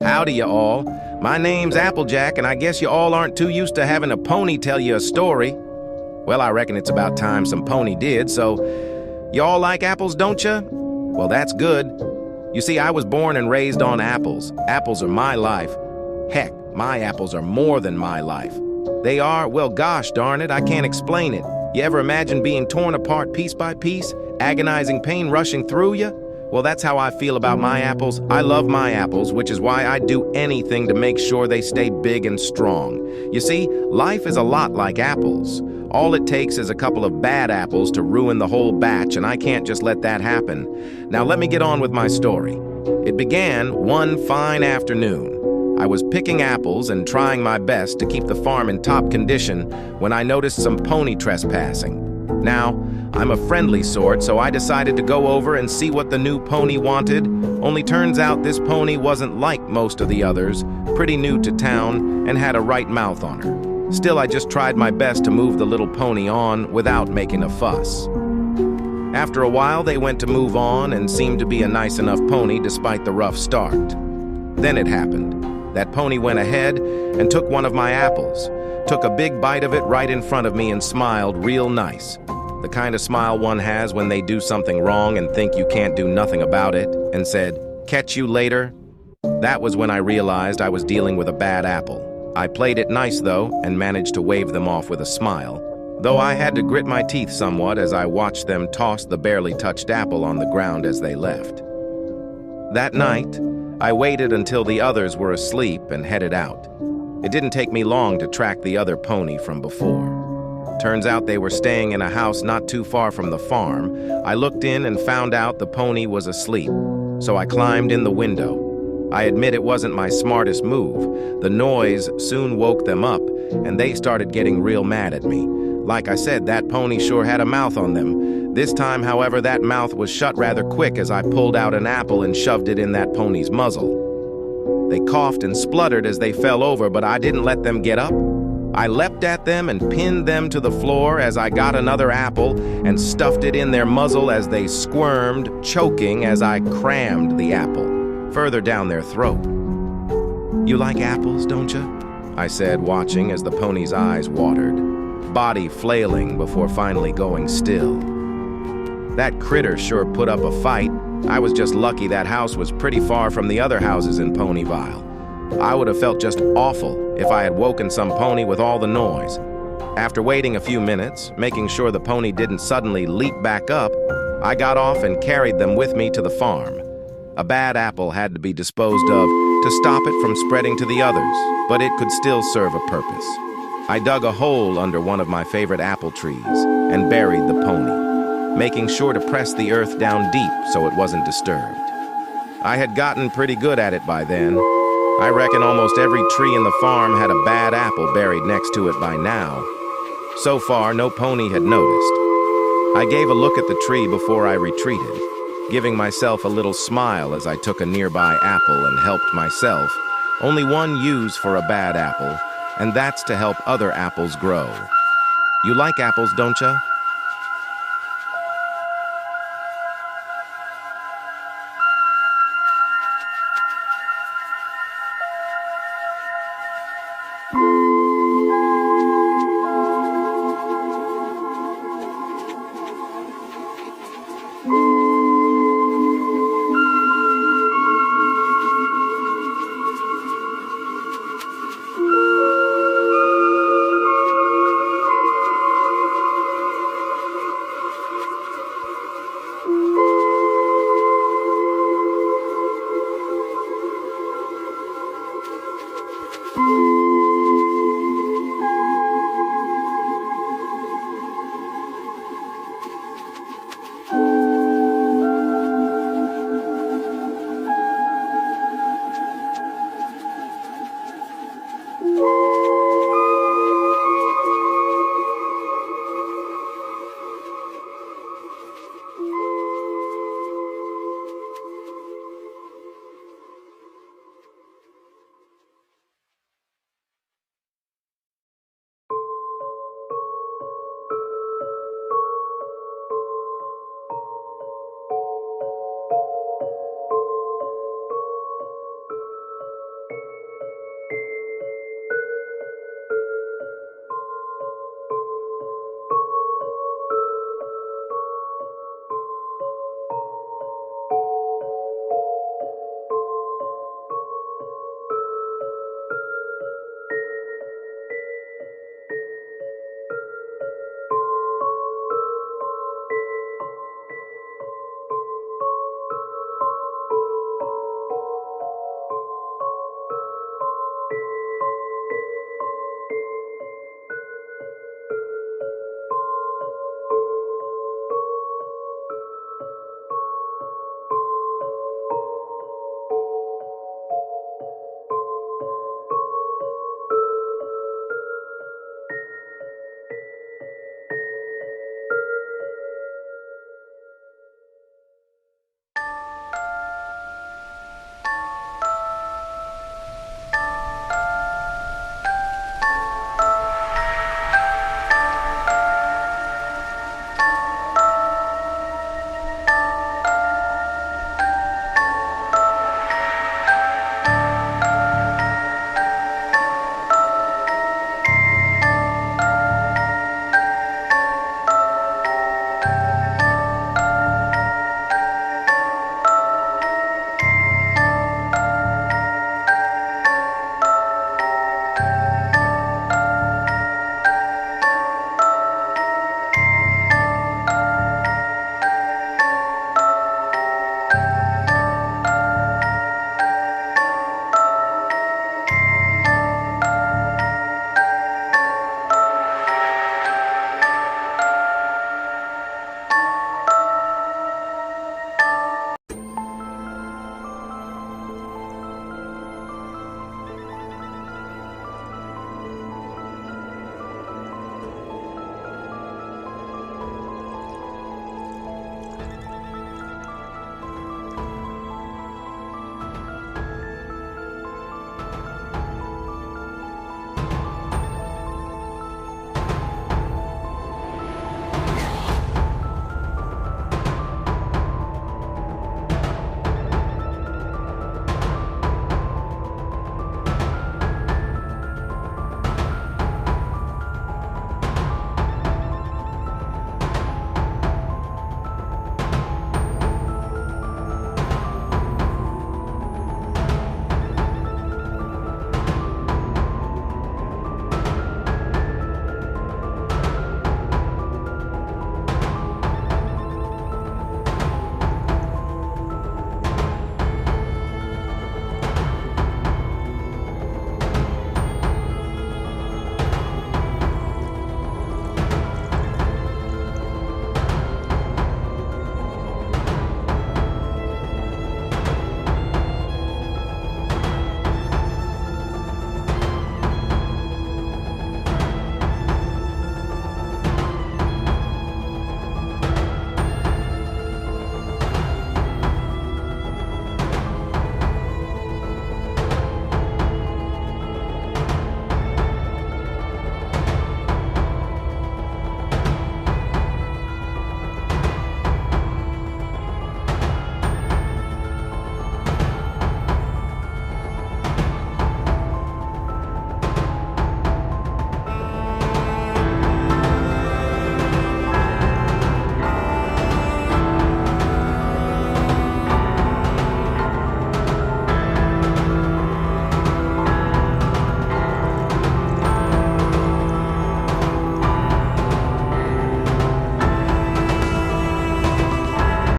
Howdy, you all. My name's Applejack, and I guess you all aren't too used to having a pony tell you a story. Well, I reckon it's about time some pony did, so you all like apples, don't you? Well, that's good. You see, I was born and raised on apples. Apples are my life. Heck, my apples are more than my life. They are, well, gosh darn it, I can't explain it. You ever imagine being torn apart piece by piece, agonizing pain rushing through you? Well, that's how I feel about my apples. I love my apples, which is why I'd do anything to make sure they stay big and strong. You see, life is a lot like apples. All it takes is a couple of bad apples to ruin the whole batch, and I can't just let that happen. Now let me get on with my story. It began one fine afternoon. I was picking apples and trying my best to keep the farm in top condition when I noticed some pony trespassing. Now, I'm a friendly sort, so I decided to go over and see what the new pony wanted. Only turns out this pony wasn't like most of the others, pretty new to town, and had a right mouth on her. Still, I just tried my best to move the little pony on without making a fuss. After a while, they went to move on and seemed to be a nice enough pony despite the rough start. Then it happened. That pony went ahead and took one of my apples, took a big bite of it right in front of me and smiled real nice. The kind of smile one has when they do something wrong and think you can't do nothing about it, and said, "Catch you later." That was when I realized I was dealing with a bad apple. I played it nice though, and managed to wave them off with a smile, though I had to grit my teeth somewhat as I watched them toss the barely touched apple on the ground as they left. That night, I waited until the others were asleep and headed out. It didn't take me long to track the other pony from before. Turns out they were staying in a house not too far from the farm. I looked in and found out the pony was asleep, so I climbed in the window. I admit it wasn't my smartest move. The noise soon woke them up, and they started getting real mad at me. Like I said, that pony sure had a mouth on them. This time, however, that mouth was shut rather quick as I pulled out an apple and shoved it in that pony's muzzle. They coughed and spluttered as they fell over, but I didn't let them get up. I leapt at them and pinned them to the floor as I got another apple and stuffed it in their muzzle as they squirmed, choking as I crammed the apple further down their throat. "You like apples, don't you?" I said, watching as the pony's eyes watered, body flailing before finally going still. That critter sure put up a fight. I was just lucky that house was pretty far from the other houses in Ponyville. I would have felt just awful if I had woken some pony with all the noise. After waiting a few minutes, making sure the pony didn't suddenly leap back up, I got off and carried them with me to the farm. A bad apple had to be disposed of to stop it from spreading to the others, but it could still serve a purpose. I dug a hole under one of my favorite apple trees and buried the pony, making sure to press the earth down deep so it wasn't disturbed. I had gotten pretty good at it by then. I reckon almost every tree in the farm had a bad apple buried next to it by now. So far, no pony had noticed. I gave a look at the tree before I retreated, giving myself a little smile as I took a nearby apple and helped myself. Only one use for a bad apple, and that's to help other apples grow. You like apples, don't ya?